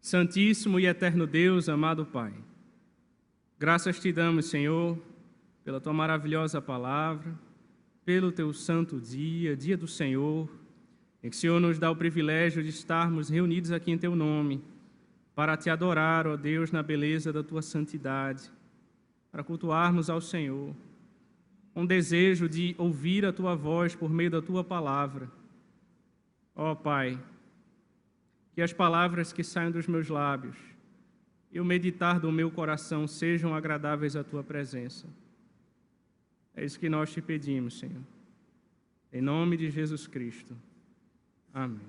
Santíssimo e eterno Deus, amado Pai, graças te damos, Senhor, pela tua maravilhosa palavra, pelo teu santo dia, dia do Senhor, em que o Senhor nos dá o privilégio de estarmos reunidos aqui em teu nome, para te adorar, ó Deus, na beleza da tua santidade, para cultuarmos ao Senhor, com desejo de ouvir a tua voz por meio da tua palavra. Ó Pai, que as palavras que saem dos meus lábios e o meditar do meu coração sejam agradáveis à tua presença. É isso que nós te pedimos, Senhor. Em nome de Jesus Cristo. Amém.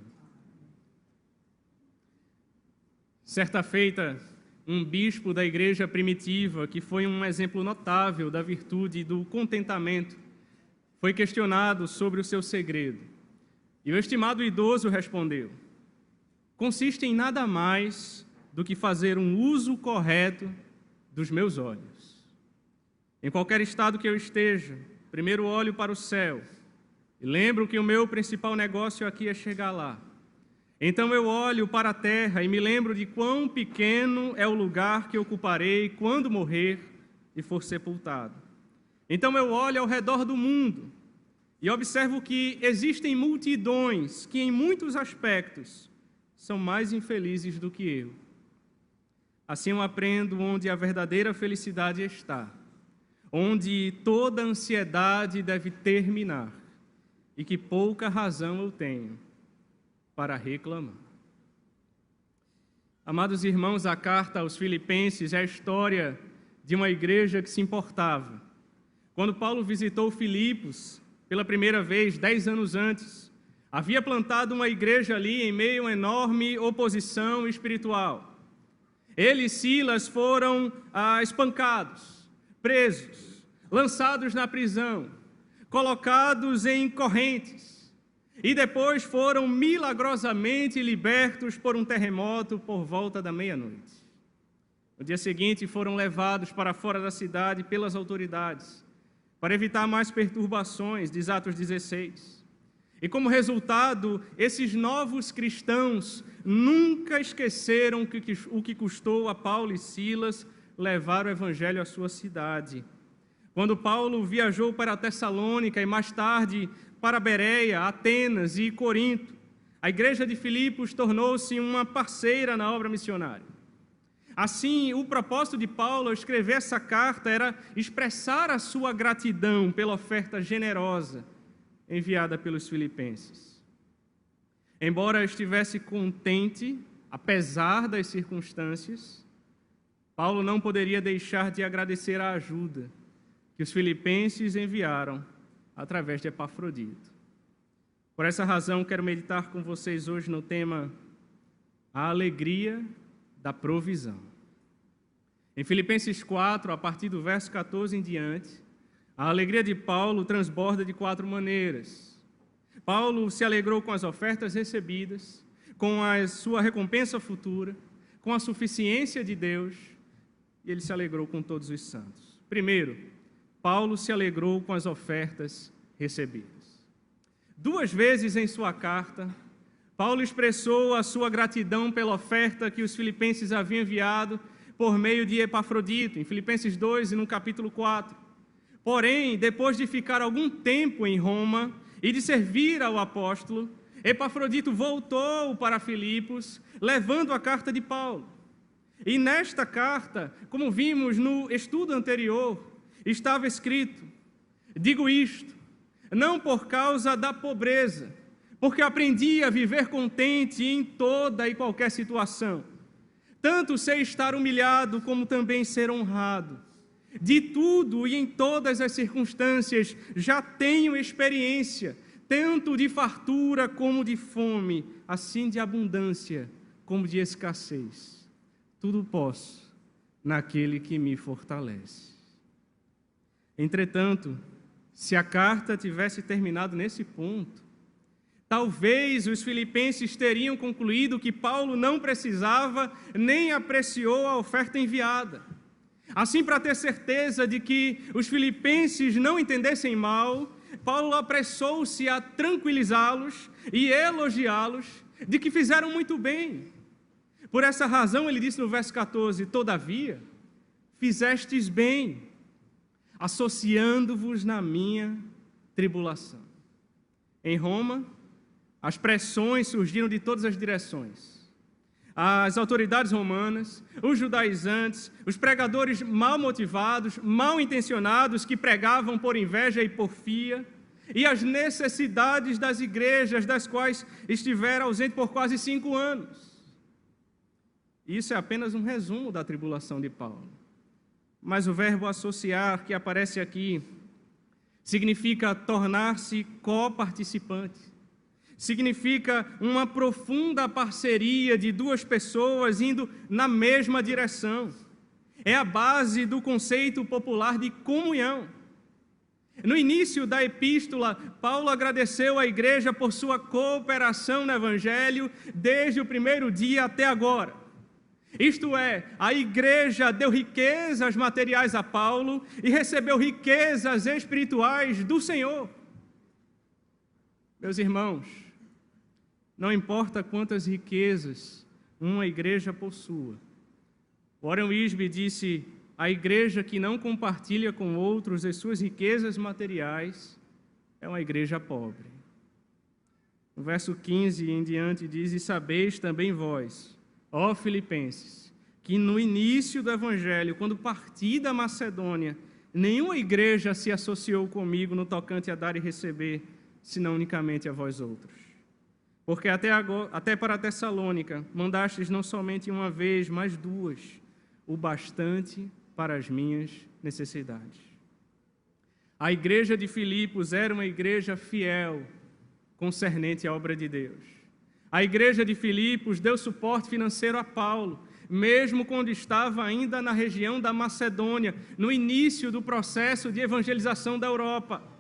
Certa feita, um bispo da igreja primitiva, que foi um exemplo notável da virtude do contentamento, foi questionado sobre o seu segredo. E o estimado idoso respondeu: consiste em nada mais do que fazer um uso correto dos meus olhos. Em qualquer estado que eu esteja, primeiro olho para o céu e lembro que o meu principal negócio aqui é chegar lá. Então eu olho para a terra e me lembro de quão pequeno é o lugar que ocuparei quando morrer e for sepultado. Então eu olho ao redor do mundo e observo que existem multidões que, em muitos aspectos, são mais infelizes do que eu. Assim eu aprendo onde a verdadeira felicidade está, onde toda ansiedade deve terminar e que pouca razão eu tenho para reclamar. Amados irmãos, a carta aos Filipenses é a história de uma igreja que se importava. Quando Paulo visitou Filipos pela primeira vez, 10 anos antes, havia plantado uma igreja ali em meio a enorme oposição espiritual. Ele e Silas foram espancados, presos, lançados na prisão, colocados em correntes e depois foram milagrosamente libertos por um terremoto por volta da meia-noite. No dia seguinte foram levados para fora da cidade pelas autoridades para evitar mais perturbações, diz Atos 16. E como resultado, esses novos cristãos nunca esqueceram o que custou a Paulo e Silas levar o evangelho à sua cidade. Quando Paulo viajou para Tessalônica e mais tarde para Bereia, Atenas e Corinto, a igreja de Filipos tornou-se uma parceira na obra missionária. Assim, o propósito de Paulo ao escrever essa carta era expressar a sua gratidão pela oferta generosa enviada pelos filipenses. Embora estivesse contente, apesar das circunstâncias, Paulo não poderia deixar de agradecer a ajuda que os filipenses enviaram através de Epafrodito. Por essa razão, quero meditar com vocês hoje no tema a alegria da provisão. Em Filipenses 4, a partir do verso 14 em diante, a alegria de Paulo transborda de 4 maneiras. Paulo se alegrou com as ofertas recebidas, com a sua recompensa futura, com a suficiência de Deus, e ele se alegrou com todos os santos. Primeiro, Paulo se alegrou com as ofertas recebidas. 2 vezes em sua carta, Paulo expressou a sua gratidão pela oferta que os filipenses haviam enviado por meio de Epafrodito, em Filipenses 2 e no capítulo 4. Porém, depois de ficar algum tempo em Roma e de servir ao apóstolo, Epafrodito voltou para Filipos, levando a carta de Paulo. E nesta carta, como vimos no estudo anterior, estava escrito: digo isto, não por causa da pobreza, porque aprendi a viver contente em toda e qualquer situação. Tanto sei estar humilhado, como também ser honrado. De tudo e em todas as circunstâncias já tenho experiência, tanto de fartura como de fome, assim de abundância como de escassez. Tudo posso naquele que me fortalece. Entretanto, se a carta tivesse terminado nesse ponto, talvez os filipenses teriam concluído que Paulo não precisava nem apreciou a oferta enviada. Assim, para ter certeza de que os filipenses não entendessem mal, Paulo apressou-se a tranquilizá-los e elogiá-los de que fizeram muito bem. Por essa razão, ele disse no verso 14: todavia, fizestes bem, associando-vos na minha tribulação. Em Roma, as pressões surgiram de todas as direções. As autoridades romanas, os judaizantes, os pregadores mal motivados, mal intencionados, que pregavam por inveja e porfia, e as necessidades das igrejas, das quais estiveram ausente por quase 5 anos. Isso é apenas um resumo da tribulação de Paulo. Mas o verbo associar, que aparece aqui, significa tornar-se coparticipante. Significa uma profunda parceria de 2 pessoas indo na mesma direção. É a base do conceito popular de comunhão. No início da epístola, Paulo agradeceu à igreja por sua cooperação no Evangelho desde o primeiro dia até agora. Isto é, a igreja deu riquezas materiais a Paulo e recebeu riquezas espirituais do Senhor. Meus irmãos, não importa quantas riquezas uma igreja possua. Warren Wiersbe disse: a igreja que não compartilha com outros as suas riquezas materiais é uma igreja pobre. No verso 15 em diante diz: e sabeis também vós, ó Filipenses, que no início do Evangelho, quando parti da Macedônia, nenhuma igreja se associou comigo no tocante a dar e receber, senão unicamente a vós outros. Porque até para Tessalônica mandastes não somente uma vez, mas 2, o bastante para as minhas necessidades. A igreja de Filipos era uma igreja fiel, concernente à obra de Deus. A igreja de Filipos deu suporte financeiro a Paulo, mesmo quando estava ainda na região da Macedônia, no início do processo de evangelização da Europa.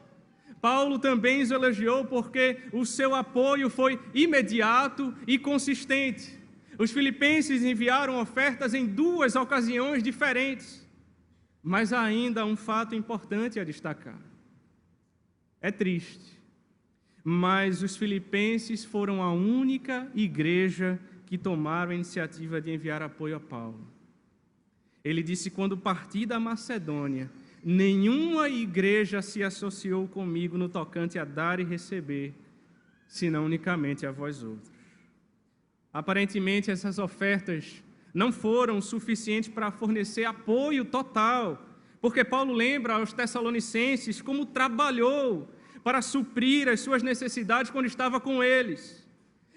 Paulo também os elogiou porque o seu apoio foi imediato e consistente. Os filipenses enviaram ofertas em 2 ocasiões diferentes. Mas há ainda um fato importante a destacar. É triste, mas os filipenses foram a única igreja que tomaram a iniciativa de enviar apoio a Paulo. Ele disse: quando parti da Macedônia, nenhuma igreja se associou comigo no tocante a dar e receber, senão unicamente a vós outros. Aparentemente, essas ofertas não foram suficientes para fornecer apoio total, porque Paulo lembra aos Tessalonicenses como trabalhou para suprir as suas necessidades quando estava com eles.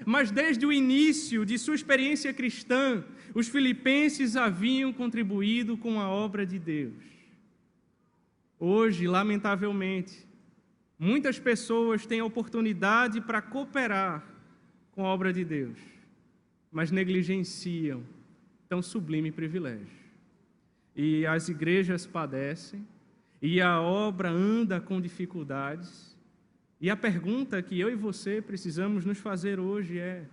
Mas desde o início de sua experiência cristã, os filipenses haviam contribuído com a obra de Deus. Hoje, lamentavelmente, muitas pessoas têm a oportunidade para cooperar com a obra de Deus, mas negligenciam tão sublime privilégio. E as igrejas padecem, e a obra anda com dificuldades. E a pergunta que eu e você precisamos nos fazer hoje é: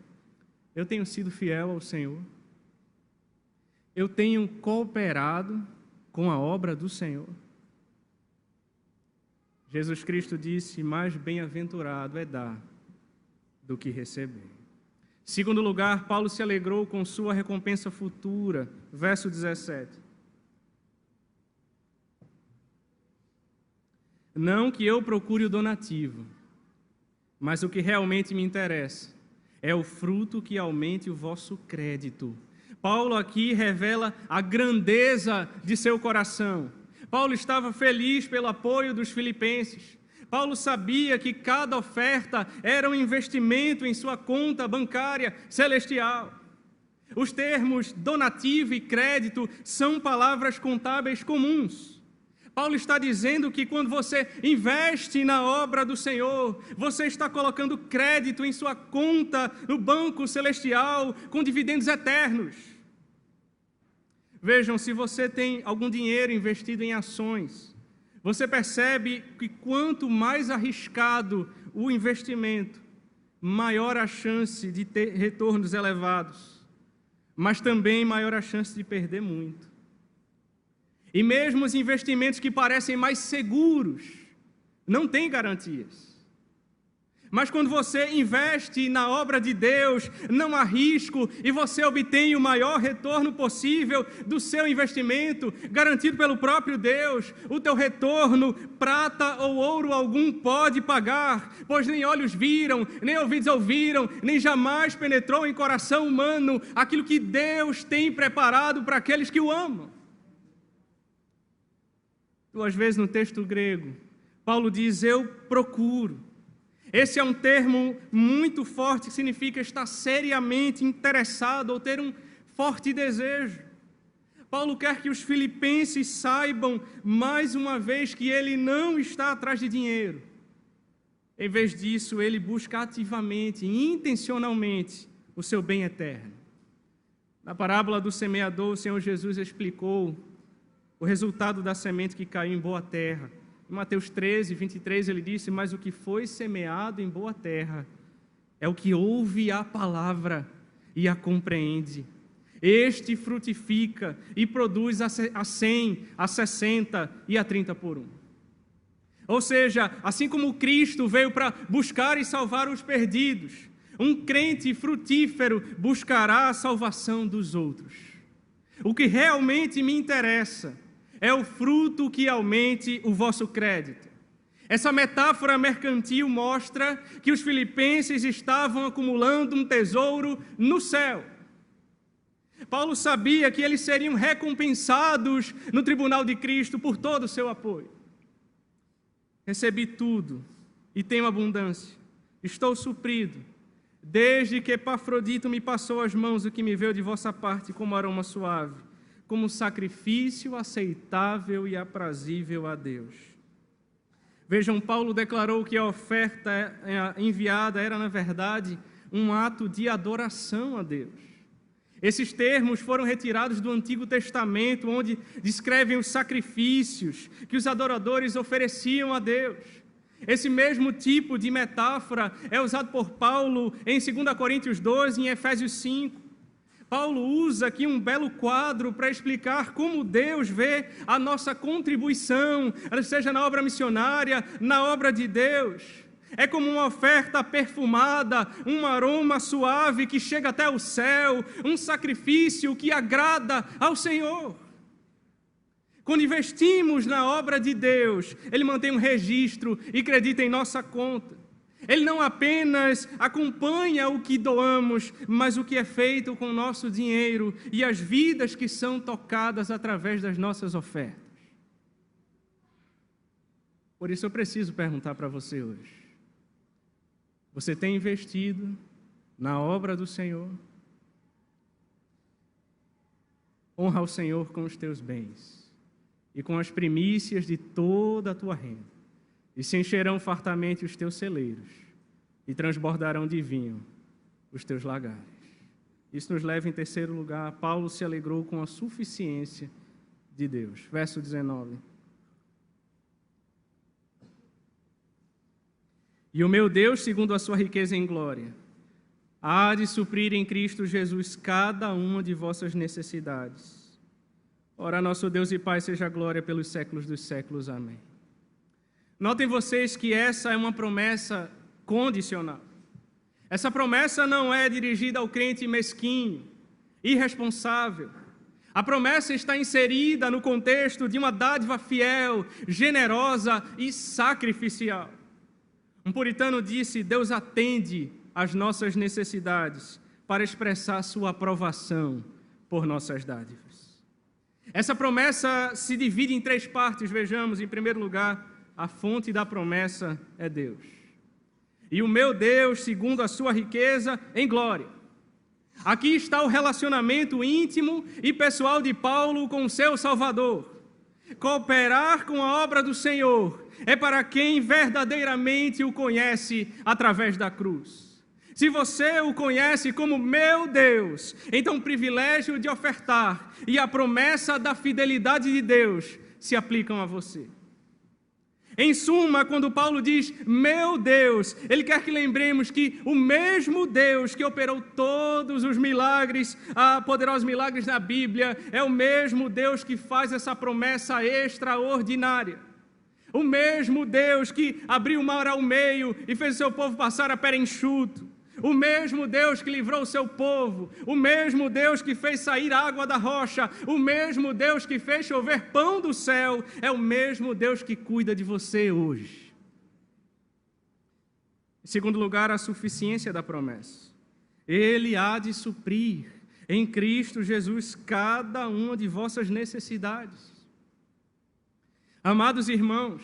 eu tenho sido fiel ao Senhor? Eu tenho cooperado com a obra do Senhor? Jesus Cristo disse: mais bem-aventurado é dar do que receber. Segundo lugar, Paulo se alegrou com sua recompensa futura. Verso 17. Não que eu procure o donativo, mas o que realmente me interessa é o fruto que aumente o vosso crédito. Paulo aqui revela a grandeza de seu coração. Paulo estava feliz pelo apoio dos filipenses. Paulo sabia que cada oferta era um investimento em sua conta bancária celestial. Os termos donativo e crédito são palavras contábeis comuns. Paulo está dizendo que quando você investe na obra do Senhor, você está colocando crédito em sua conta no banco celestial com dividendos eternos. Vejam, se você tem algum dinheiro investido em ações, você percebe que quanto mais arriscado o investimento, maior a chance de ter retornos elevados, mas também maior a chance de perder muito. E mesmo os investimentos que parecem mais seguros, não têm garantias. Mas quando você investe na obra de Deus, não há risco e você obtém o maior retorno possível do seu investimento, garantido pelo próprio Deus. O teu retorno, prata ou ouro algum pode pagar, pois nem olhos viram, nem ouvidos ouviram, nem jamais penetrou em coração humano aquilo que Deus tem preparado para aqueles que o amam. Duas vezes no texto grego, Paulo diz: eu procuro. Esse é um termo muito forte que significa estar seriamente interessado ou ter um forte desejo. Paulo quer que os filipenses saibam mais uma vez que ele não está atrás de dinheiro. Em vez disso, ele busca ativamente e intencionalmente o seu bem eterno. Na parábola do semeador, o Senhor Jesus explicou o resultado da semente que caiu em boa terra. Em Mateus 13, 23, ele disse: mas o que foi semeado em boa terra é o que ouve a palavra e a compreende. Este frutifica e produz a 100, a 60 e a 30 por 1. Ou seja, assim como Cristo veio para buscar e salvar os perdidos, um crente frutífero buscará a salvação dos outros. O que realmente me interessa é o fruto que aumente o vosso crédito. Essa metáfora mercantil mostra que os filipenses estavam acumulando um tesouro no céu. Paulo sabia que eles seriam recompensados no tribunal de Cristo por todo o seu apoio. Recebi tudo e tenho abundância. Estou suprido, desde que Epafrodito me passou as mãos o que me veio de vossa parte como aroma suave, como sacrifício aceitável e aprazível a Deus. Vejam, Paulo declarou que a oferta enviada era, na verdade, um ato de adoração a Deus. Esses termos foram retirados do Antigo Testamento, onde descrevem os sacrifícios que os adoradores ofereciam a Deus. Esse mesmo tipo de metáfora é usado por Paulo em 2 Coríntios 12 e em Efésios 5. Paulo usa aqui um belo quadro para explicar como Deus vê a nossa contribuição, seja na obra missionária, na obra de Deus. É como uma oferta perfumada, um aroma suave que chega até o céu, um sacrifício que agrada ao Senhor. Quando investimos na obra de Deus, Ele mantém um registro e acredita em nossa conta. Ele não apenas acompanha o que doamos, mas o que é feito com o nosso dinheiro e as vidas que são tocadas através das nossas ofertas. Por isso eu preciso perguntar para você hoje: você tem investido na obra do Senhor? Honra ao Senhor com os teus bens e com as primícias de toda a tua renda. E se encherão fartamente os teus celeiros, e transbordarão de vinho os teus lagares. Isso nos leva, em terceiro lugar, Paulo se alegrou com a suficiência de Deus. Verso 19. E o meu Deus, segundo a sua riqueza em glória, há de suprir em Cristo Jesus cada uma de vossas necessidades. Ora, nosso Deus e Pai, seja a glória pelos séculos dos séculos. Amém. Notem vocês que essa é uma promessa condicional. Essa promessa não é dirigida ao crente mesquinho, irresponsável. A promessa está inserida no contexto de uma dádiva fiel, generosa e sacrificial. Um puritano disse: Deus atende às nossas necessidades para expressar sua aprovação por nossas dádivas. Essa promessa se divide em 3 partes, vejamos. Em primeiro lugar, a fonte da promessa é Deus. E o meu Deus, segundo a sua riqueza em glória. Aqui está o relacionamento íntimo e pessoal de Paulo com o seu Salvador. Cooperar com a obra do Senhor é para quem verdadeiramente o conhece através da cruz. Se você o conhece como meu Deus, então o privilégio de ofertar e a promessa da fidelidade de Deus se aplicam a você. Em suma, quando Paulo diz, meu Deus, ele quer que lembremos que o mesmo Deus que operou todos os milagres, poderosos milagres na Bíblia, é o mesmo Deus que faz essa promessa extraordinária. O mesmo Deus que abriu o mar ao meio e fez o seu povo passar a pé enxuto. O mesmo Deus que livrou o seu povo. O mesmo Deus que fez sair água da rocha. O mesmo Deus que fez chover pão do céu. É o mesmo Deus que cuida de você hoje. Em segundo lugar, a suficiência da promessa. Ele há de suprir em Cristo Jesus cada uma de vossas necessidades. Amados irmãos,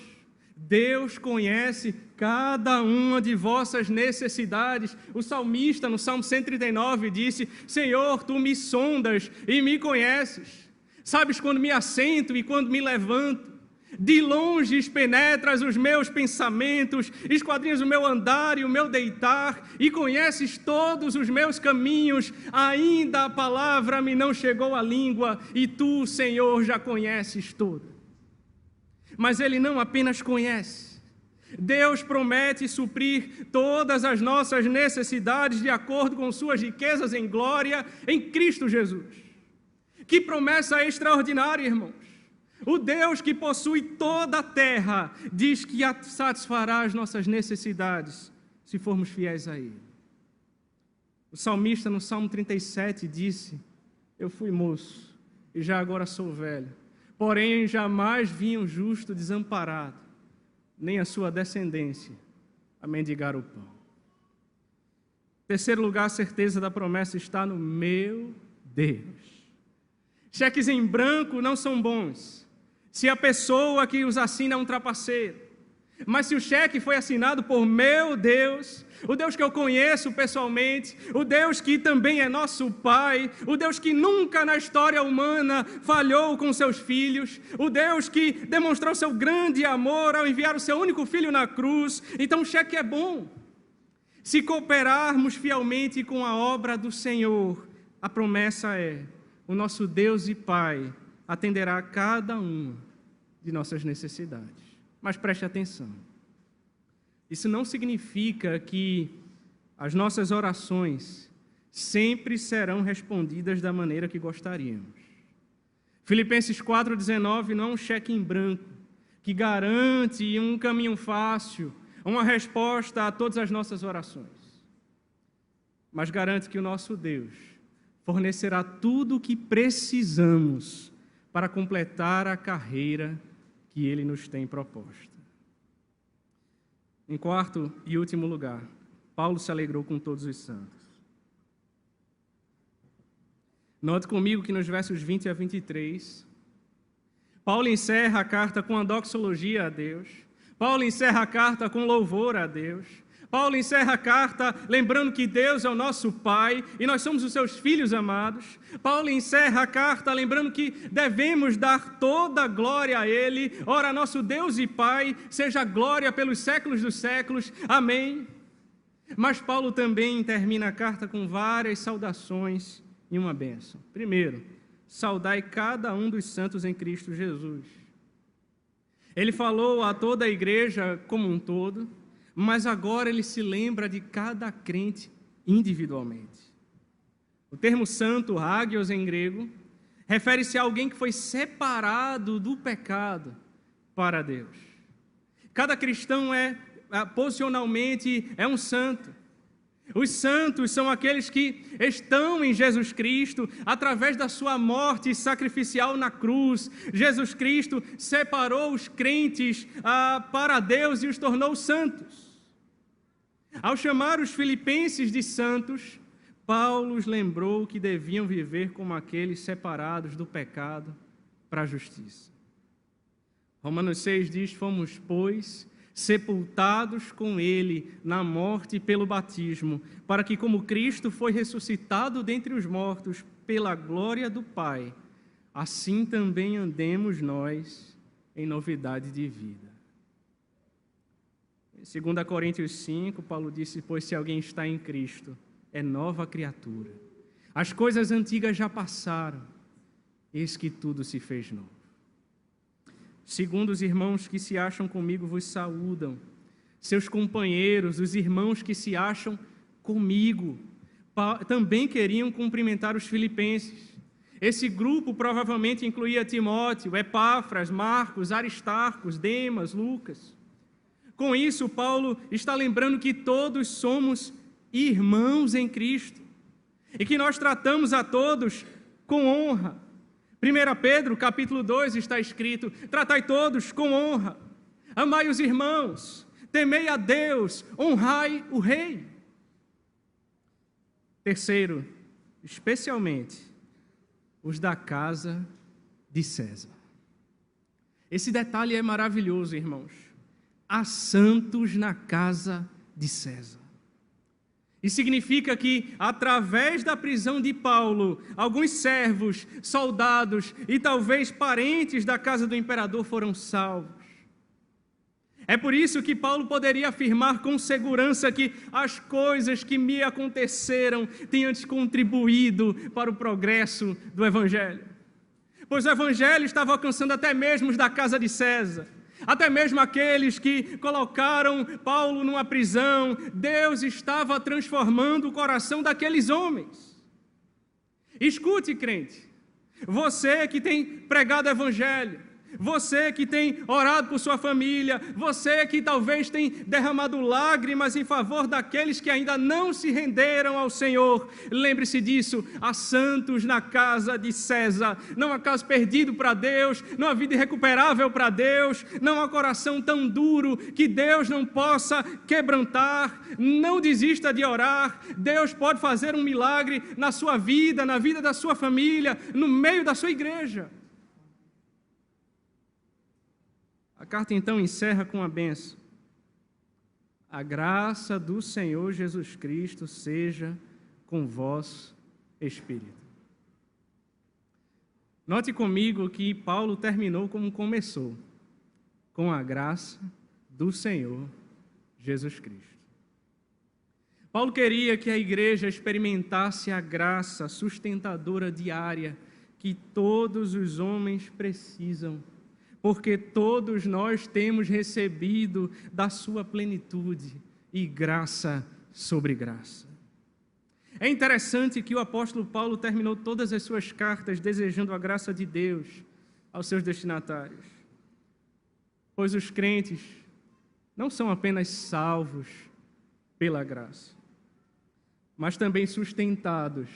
Deus conhece cada uma de vossas necessidades. O salmista, no Salmo 139, disse: Senhor, Tu me sondas e me conheces. Sabes quando me assento e quando me levanto. De longe penetras os meus pensamentos, esquadrinhas o meu andar e o meu deitar, e conheces todos os meus caminhos. Ainda a palavra me não chegou à língua, e Tu, Senhor, já conheces tudo. Mas Ele não apenas conhece. Deus promete suprir todas as nossas necessidades de acordo com suas riquezas em glória em Cristo Jesus. Que promessa extraordinária, irmãos! O Deus que possui toda a terra diz que satisfará as nossas necessidades se formos fiéis a Ele. O salmista no Salmo 37 disse: Eu fui moço e já agora sou velho, porém jamais vi um justo desamparado, nem a sua descendência a mendigar o pão. Em terceiro lugar, a certeza da promessa está no meu Deus. Cheques em branco não são bons se a pessoa que os assina é um trapaceiro. Mas se o cheque foi assinado por meu Deus, o Deus que eu conheço pessoalmente, o Deus que também é nosso Pai, o Deus que nunca na história humana falhou com seus filhos, o Deus que demonstrou seu grande amor ao enviar o seu único filho na cruz, então o cheque é bom. Se cooperarmos fielmente com a obra do Senhor, a promessa é: o nosso Deus e Pai atenderá a cada uma de nossas necessidades. Mas preste atenção. Isso não significa que as nossas orações sempre serão respondidas da maneira que gostaríamos. Filipenses 4,19 não é um cheque em branco que garante um caminho fácil, uma resposta a todas as nossas orações. Mas garante que o nosso Deus fornecerá tudo o que precisamos para completar a carreira que Ele nos tem proposta. Em quarto e último lugar, Paulo se alegrou com todos os santos. Note comigo que nos versos 20 a 23, Paulo encerra a carta com a doxologia a Deus. Paulo encerra a carta com louvor a Deus. Paulo encerra a carta lembrando que Deus é o nosso Pai e nós somos os seus filhos amados. Paulo encerra a carta lembrando que devemos dar toda a glória a Ele. Ora, nosso Deus e Pai, seja glória pelos séculos dos séculos. Amém. Mas Paulo também termina a carta com várias saudações e uma bênção. Primeiro, saudai cada um dos santos em Cristo Jesus. Ele falou a toda a igreja como um todo, mas agora ele se lembra de cada crente individualmente. O termo santo, hagios em grego, refere-se a alguém que foi separado do pecado para Deus. Cada cristão posicionalmente é um santo. Os santos são aqueles que estão em Jesus Cristo através da sua morte sacrificial na cruz. Jesus Cristo separou os crentes para Deus e os tornou santos. Ao chamar os filipenses de santos, Paulo os lembrou que deviam viver como aqueles separados do pecado para a justiça. Romanos 6 diz: fomos, pois, sepultados com Ele na morte pelo batismo, para que, como Cristo foi ressuscitado dentre os mortos pela glória do Pai, assim também andemos nós em novidade de vida. Em 2 Coríntios 5, Paulo disse: pois se alguém está em Cristo, é nova criatura. As coisas antigas já passaram, eis que tudo se fez novo. Segundo os irmãos que se acham comigo vos saúdam. Seus companheiros, os irmãos que se acham comigo, também queriam cumprimentar os filipenses. Esse grupo provavelmente incluía Timóteo, Epáfras, Marcos, Aristarcos, Demas, Lucas. Com isso, Paulo está lembrando que todos somos irmãos em Cristo e que nós tratamos a todos com honra. 1 Pedro, capítulo 2, está escrito: tratai todos com honra, amai os irmãos, temei a Deus, honrai o rei. Terceiro, especialmente os da casa de César. Esse detalhe é maravilhoso, irmãos. Há santos na casa de César. Isso significa que, através da prisão de Paulo, alguns servos, soldados e talvez parentes da casa do imperador foram salvos. É por isso que Paulo poderia afirmar com segurança que as coisas que me aconteceram têm antes contribuído para o progresso do Evangelho. Pois o Evangelho estava alcançando até mesmo os da casa de César. Até mesmo aqueles que colocaram Paulo numa prisão, Deus estava transformando o coração daqueles homens. Escute, crente, você que tem pregado o Evangelho, você que tem orado por sua família, você que talvez tem derramado lágrimas em favor daqueles que ainda não se renderam ao Senhor, lembre-se disso: há santos na casa de César. Não há caso perdido para Deus, não há vida irrecuperável para Deus, não há coração tão duro que Deus não possa quebrantar. Não desista de orar. Deus pode fazer um milagre na sua vida, na vida da sua família, no meio da sua igreja. A carta então encerra com a bênção: a graça do Senhor Jesus Cristo seja com vosso espírito. Note comigo que Paulo terminou como começou, com a graça do Senhor Jesus Cristo. Paulo queria que a igreja experimentasse a graça sustentadora diária que todos os homens precisam, porque todos nós temos recebido da sua plenitude e graça sobre graça. É interessante que o apóstolo Paulo terminou todas as suas cartas desejando a graça de Deus aos seus destinatários, pois os crentes não são apenas salvos pela graça, mas também sustentados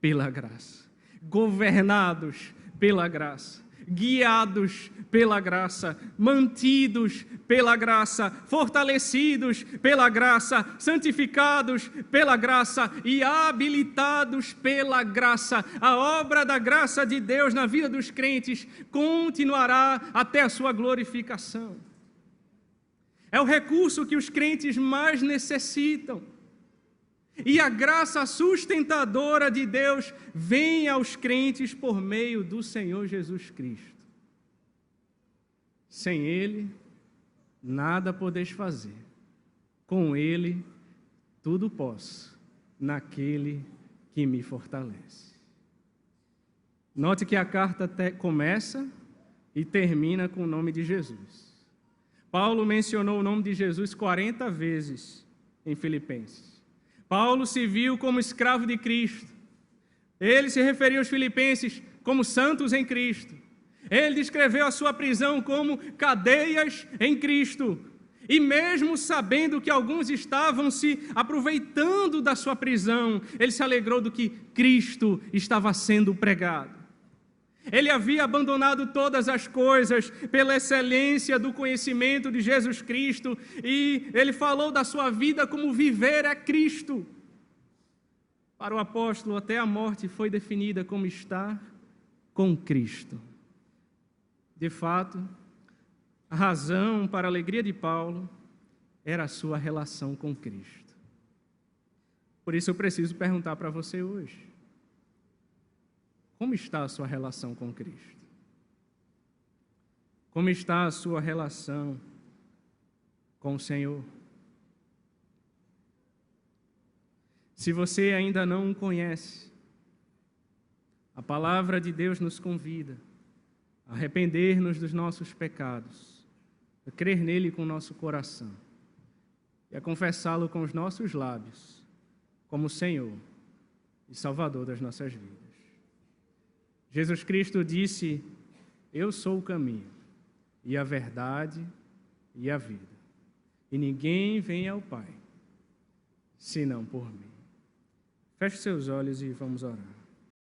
pela graça, governados pela graça, guiados pela graça, mantidos pela graça, fortalecidos pela graça, santificados pela graça e habilitados pela graça. A obra da graça de Deus na vida dos crentes continuará até a sua glorificação. É o recurso que os crentes mais necessitam. E a graça sustentadora de Deus vem aos crentes por meio do Senhor Jesus Cristo. Sem Ele, nada podeis fazer. Com Ele, tudo posso, naquele que me fortalece. Note que a carta começa e termina com o nome de Jesus. Paulo mencionou o nome de Jesus 40 vezes em Filipenses. Paulo se viu como escravo de Cristo. Ele se referiu aos filipenses como santos em Cristo. Ele descreveu a sua prisão como cadeias em Cristo. E mesmo sabendo que alguns estavam se aproveitando da sua prisão, ele se alegrou do que Cristo estava sendo pregado. Ele havia abandonado todas as coisas pela excelência do conhecimento de Jesus Cristo, e ele falou da sua vida como viver é Cristo. Para o apóstolo, até a morte foi definida como estar com Cristo. De fato, a razão para a alegria de Paulo era a sua relação com Cristo. Por isso eu preciso perguntar para você hoje: como está a sua relação com Cristo? Como está a sua relação com o Senhor? Se você ainda não o conhece, a palavra de Deus nos convida a arrepender-nos dos nossos pecados, a crer nele com o nosso coração e a confessá-lo com os nossos lábios como Senhor e Salvador das nossas vidas. Jesus Cristo disse: eu sou o caminho, e a verdade, e a vida. E ninguém vem ao Pai, senão por mim. Feche seus olhos e vamos orar.